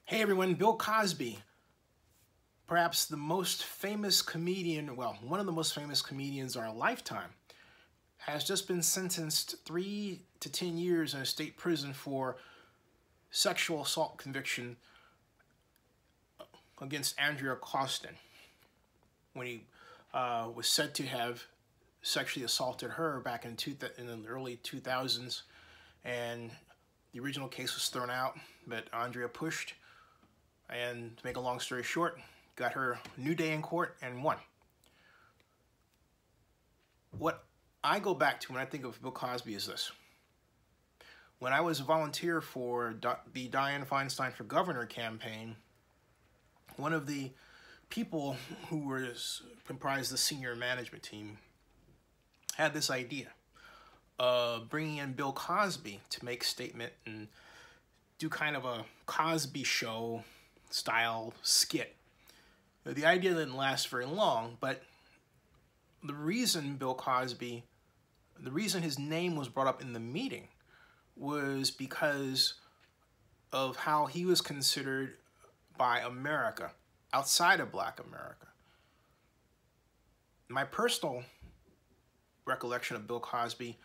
Hey everyone, Bill Cosby, perhaps the most famous comedian, well, one of the most famous comedians of our lifetime, has just been sentenced 3 to 10 years in a state prison for sexual assault conviction against Andrea Costin when he was said to have sexually assaulted her back in the early 2000s, and the original case was thrown out, but Andrea pushed. And to make a long story short, got her new day in court and won. What I go back to when I think of Bill Cosby is this. When I was a volunteer for the Dianne Feinstein for Governor campaign, one of the people who comprised the senior management team had this idea of bringing in Bill Cosby to make a statement and do kind of a Cosby show style skit. The idea didn't last very long, but the reason his name was brought up in the meeting was because of how he was considered by America, outside of Black America. My personal recollection of Bill Cosby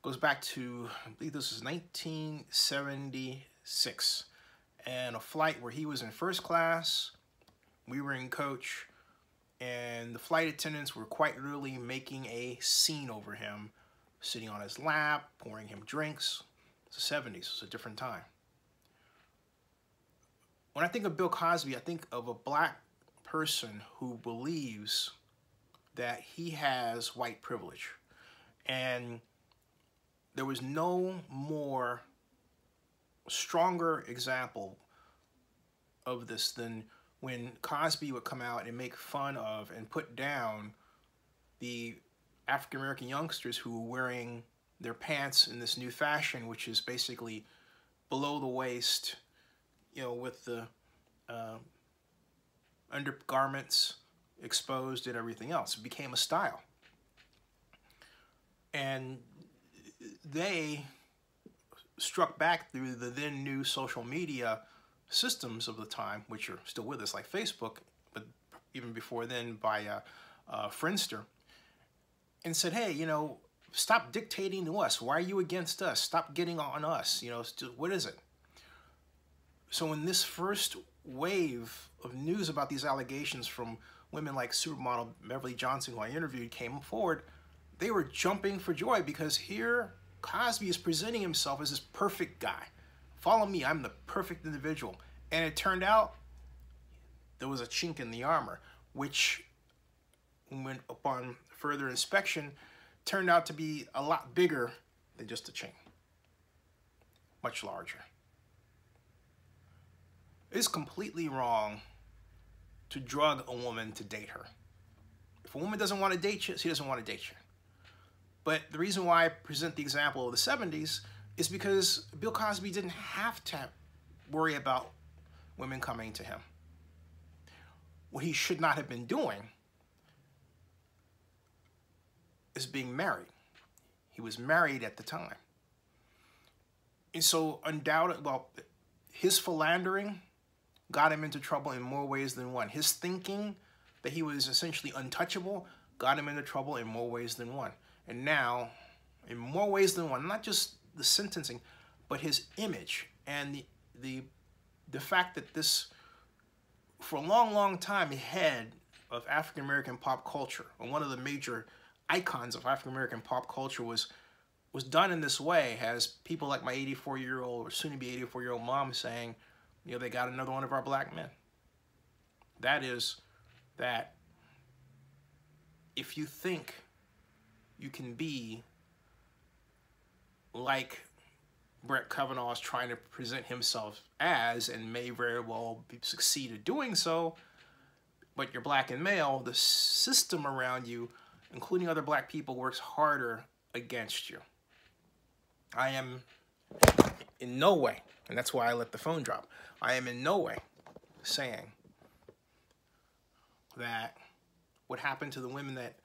goes back to, I believe this was 1976. And a flight where he was in first class, we were in coach, and the flight attendants were quite literally making a scene over him, sitting on his lap, pouring him drinks. It's the 70s, it's a different time. When I think of Bill Cosby, I think of a Black person who believes that he has white privilege. And there was no more stronger example of this than when Cosby would come out and make fun of and put down the African-American youngsters who were wearing their pants in this new fashion, which is basically below the waist, with the undergarments exposed and everything else. It became a style. And they struck back through the then new social media systems of the time, which are still with us, like Facebook, but even before then by Friendster, and said, hey, stop dictating to us. Why are you against us? Stop getting on us. What is it? So when this first wave of news about these allegations from women like supermodel Beverly Johnson, who I interviewed, came forward, they were jumping for joy because here Cosby is presenting himself as this perfect guy. Follow me, I'm the perfect individual. And it turned out there was a chink in the armor, which, when upon further inspection, turned out to be a lot bigger than just a chink. Much larger. It's completely wrong to drug a woman to date her. If a woman doesn't want to date you, she doesn't want to date you. But the reason why I present the example of the 70s is because Bill Cosby didn't have to worry about women coming to him. What he should not have been doing is being married. He was married at the time. And so his philandering got him into trouble in more ways than one. His thinking that he was essentially untouchable got him into trouble in more ways than one. And now, in more ways than one, not just the sentencing, but his image and the fact that this, for a long, long time, head of African-American pop culture, and one of the major icons of African-American pop culture was done in this way, has people like my 84-year-old or soon-to-be 84-year-old mom saying, they got another one of our Black men. That is that if you think you can be like Brett Kavanaugh is trying to present himself as, and may very well succeed at doing so, but you're Black and male, the system around you, including other Black people, works harder against you. I am in no way, and that's why I let the phone drop, I am in no way saying that what happened to the women that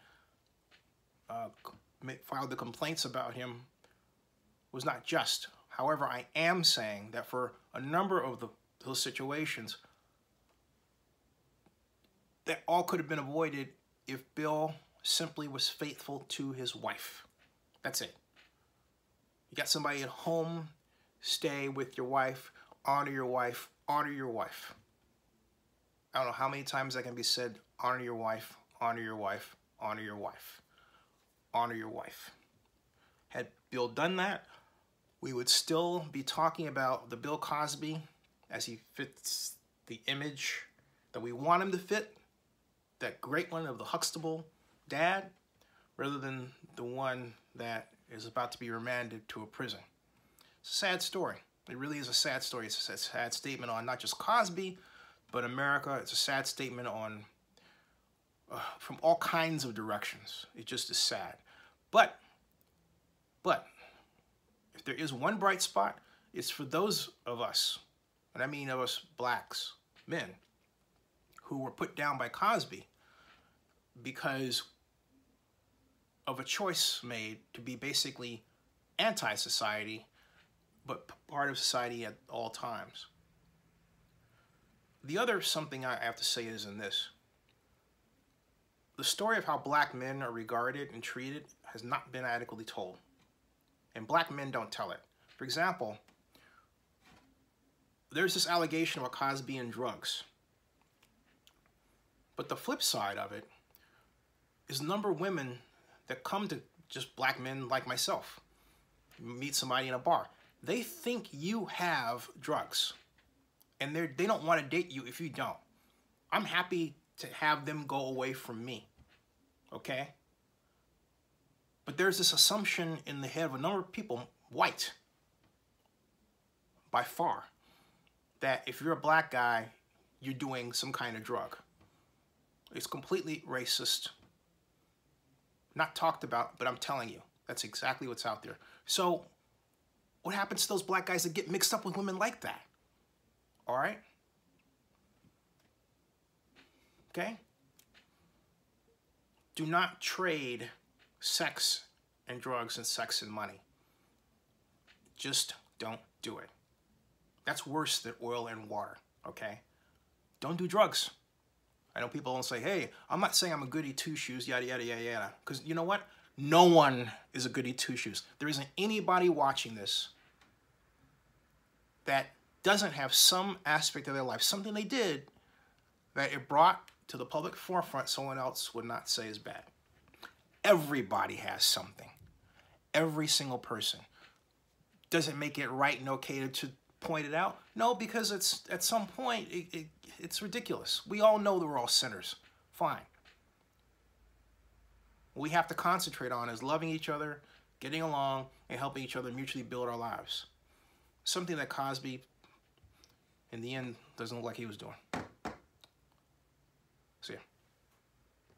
filed the complaints about him was not just. However, I am saying that for a number of the those situations, that all could have been avoided if Bill simply was faithful to his wife. That's it. You got somebody at home, stay with your wife, honor your wife, honor your wife. I don't know how many times that can be said, honor your wife, honor your wife, honor your wife, honor your wife. Had Bill done that, we would still be talking about the Bill Cosby as he fits the image that we want him to fit, that great one of the Huxtable dad, rather than the one that is about to be remanded to a prison. It's a sad story. It really is a sad story. It's a sad statement on not just Cosby, but America. It's a sad statement on from all kinds of directions. It just is sad. But if there is one bright spot, it's for those of us, and I mean of us blacks, men, who were put down by Cosby because of a choice made to be basically anti-society, but part of society at all times. The other something I have to say is in this. The story of how black men are regarded and treated has not been adequately told. And black men don't tell it. For example, there's this allegation about Cosby and drugs. But the flip side of it is the number of women that come to just black men like myself. You meet somebody in a bar. They think you have drugs. And they don't want to date you if you don't. I'm happy to have them go away from me. Okay? But there's this assumption in the head of a number of people, white, by far, that if you're a black guy, you're doing some kind of drug. It's completely racist. Not talked about, but I'm telling you, that's exactly what's out there. So what happens to those black guys that get mixed up with women like that? All right? Okay? Do not trade sex and drugs and sex and money. Just don't do it. That's worse than oil and water, okay? Don't do drugs. I know people don't say, hey, I'm not saying I'm a goody two-shoes, yada, yada, yada, yada. Because you know what? No one is a goody two-shoes. There isn't anybody watching this that doesn't have some aspect of their life, something they did that it brought to the public forefront someone else would not say is bad. Everybody has something. Every single person. Does it make it right and okay to point it out? No, because it's at some point it's ridiculous. We all know that we're all sinners. Fine. What we have to concentrate on is loving each other, getting along, and helping each other mutually build our lives. Something that Cosby, in the end, doesn't look like he was doing.